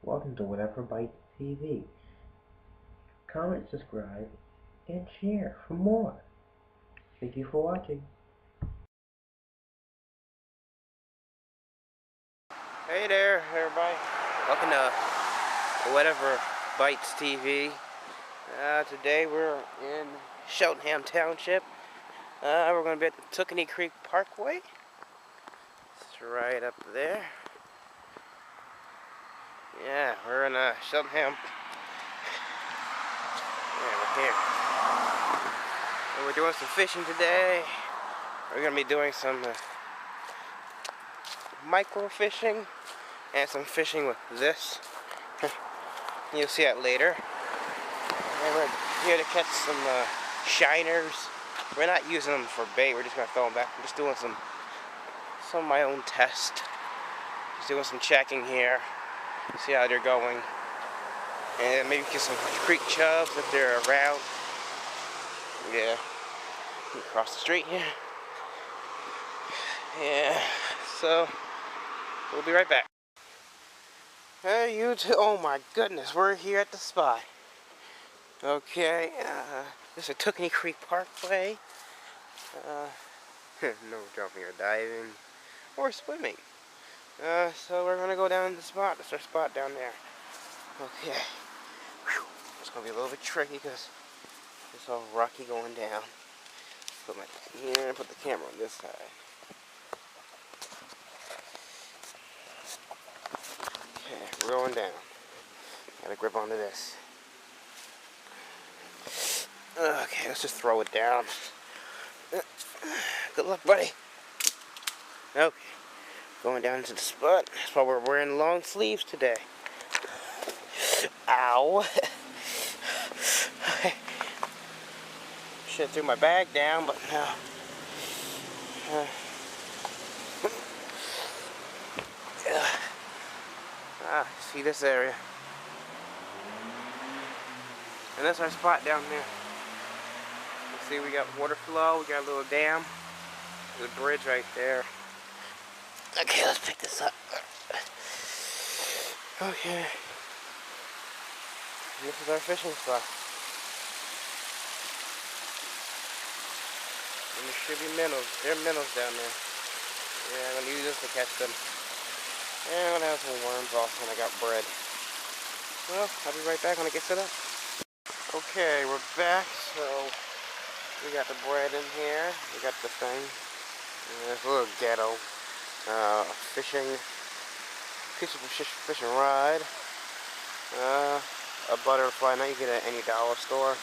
Welcome to Whatever Bites TV. Comment, subscribe, and share for more. Thank you for watching. Hey there, everybody. Welcome to Whatever Bites TV. Today we're in Cheltenham Township. We're going to be at the Tookany Creek Parkway. It's right up there. Yeah, we're in Cheltenham. Yeah, we're here. And we're doing some fishing today. We're going to be doing some micro fishing and some fishing with this. You'll see that later. And we're here to catch some shiners. We're not using them for bait. We're just gonna throw them back. I'm just doing some of my own test. Just doing some checking here. See how they're going. And maybe get some creek chubs if they're around. Yeah. Across the street here. Yeah. So we'll be right back. Hey YouTube. Oh my goodness, we're here at the spot. Okay, this is Tookany Creek Parkway. No jumping or diving or swimming. So we're gonna go down the spot. That's our spot down there. Okay. Whew. It's gonna be a little bit tricky because it's all rocky going down. Put my here and put the camera on this side. Okay, we're going down. Gotta grip onto this. Okay, let's just throw it down. Good luck, buddy. Okay, going down to the spot. That's why we're wearing long sleeves today. Ow. Should have threw my bag down, but no. See this area. And that's our spot down there. See, we got water flow, we got a little dam, there's a bridge right there. Okay, let's pick this up. Okay. This is our fishing spot. And there should be minnows. There are minnows down there. Yeah, I'm gonna use this to catch them. And I'm gonna have some worms also, and I got bread. Well, I'll be right back when it gets it up. Okay, we're back, so we got the bread in here. We got the thing. It's a little ghetto. Fishing rod. A butterfly net you get at any dollar store.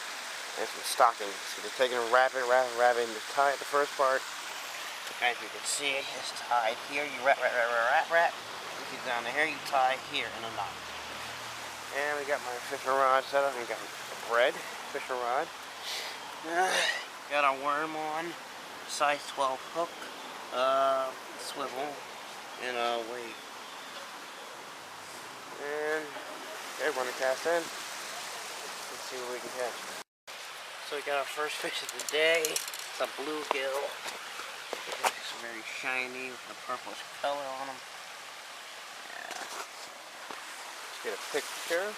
And some stockings. So they're taking a rabbit, and just tie it the first part. As you can see, it's tied here. You wrap. You get down to here, you tie here in a knot. And we got my fishing rod set up. We got bread, fishing rod. Got a worm on, size 12 hook, swivel, and a weight. And okay, we're gonna cast in. Let's see what we can catch. So we got our first fish of the day. It's a bluegill. It's very shiny with a purplish color on them. Yeah. Let's get a picture.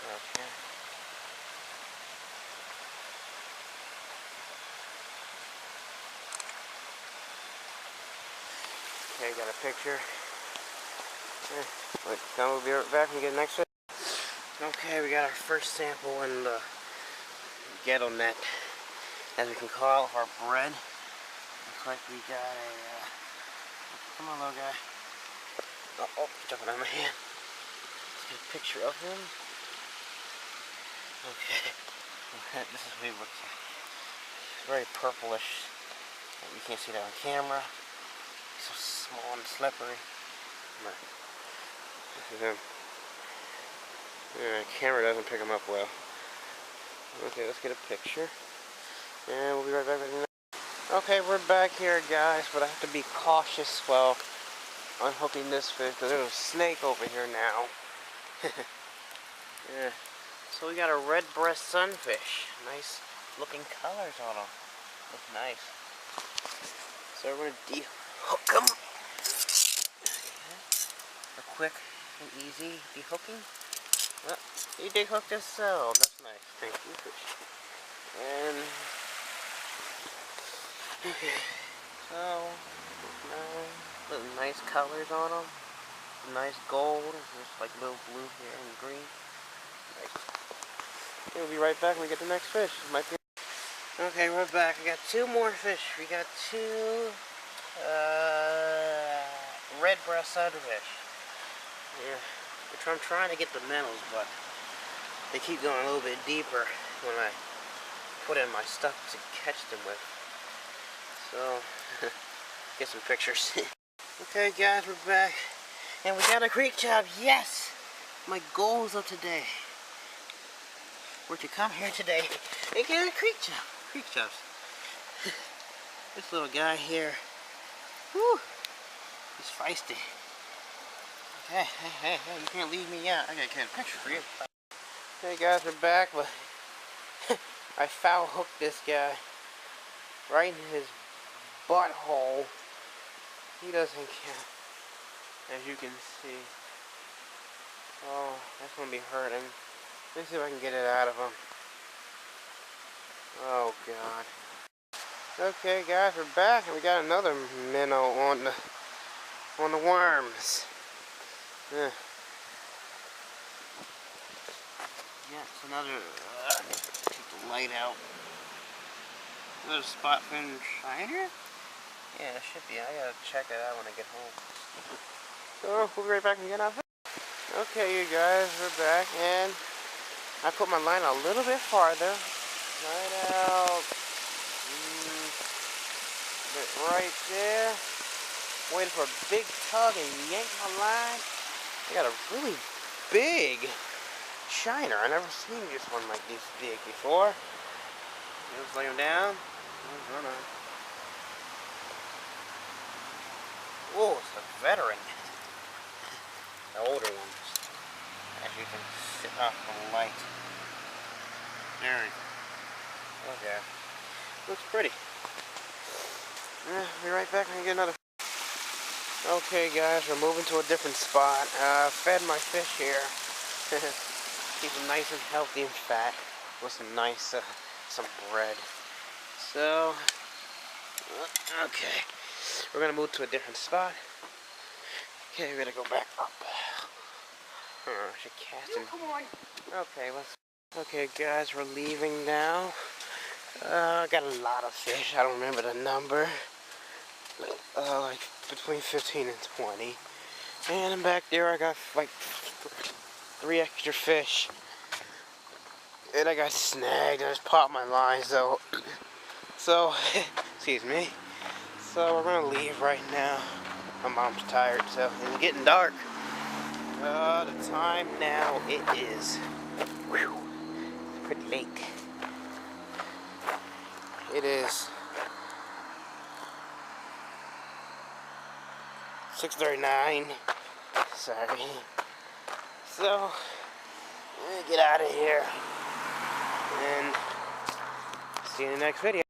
Okay. Okay, got a picture. Wait, now we'll be right back and get the next fish. Okay, we got our first sample in the ghetto net, as we can call it, our bread. Looks like we got a, come on little guy. Oh, jumping on my hand. Let's get a picture of him. Okay, this is what he looks like. Very purplish. You can't see that on camera. He's so small and slippery. This is him. Yeah, camera doesn't pick him up well. Okay, let's get a picture. And we'll be right back with you. Okay, we're back here, guys, but I have to be cautious while unhooking this fish because there's a snake over here now. Yeah. So we got a red breast sunfish. Nice looking colors on them. Look nice. So we're gonna de-hook them. A quick and easy de-hooking. Oh, you de-hooked yourself. That's nice. Thank you. And okay. So little nice colors on them. Nice gold. Just like little blue here and green. Nice. Okay, we'll be right back when we get the next fish. Okay, we're back. We got two more fish. We got two red breast sunfish. Yeah, I'm trying to get the minnows, but they keep going a little bit deeper when I put in my stuff to catch them with. So, get some pictures. Okay, guys, we're back, and we got a creek chop. Yes, my goals of today were to come here today and get a creek chop. Creek chops. This little guy here, whew, he's feisty. Hey, you can't leave me out. I gotta get a picture for you. Hey guys, we're back, but I foul hooked this guy right in his butthole. He doesn't care, as you can see. Oh, that's gonna be hurting. Let's see if I can get it out of him. Oh God. Okay guys, we're back and we got another minnow on the worms. Yeah, it's another take the light out. Another spot fin shiner? Yeah, it should be. I gotta check it out when I get home. So we'll be right back and get our fish. Okay you guys, we're back and I put my line a little bit farther. Right out. Right there. Waiting for a big tug and yank my line. I got a really big shiner. I never seen this one like this big before. Just lay him down. Oh, it's a veteran. The older ones. As you can see off the light. There we go. Okay. Looks pretty. Be right back when we get another. Okay guys, we're moving to a different spot. Fed my fish here. Keep them nice and healthy and fat. With some nice, some bread. So, okay. We're gonna move to a different spot. Okay, we're gonna go back up. Should cast him. Come on. Okay, okay guys, we're leaving now. I got a lot of fish. I don't remember the number. Like between 15 and 20. And back there I got like 3 extra fish. And I got snagged. I just popped my line, so excuse me. So we're gonna leave right now. My mom's tired, so it's getting dark. The time now it is. Whew, it's pretty late. It is 6:39. Sorry. So, I'm gonna get out of here and see you in the next video.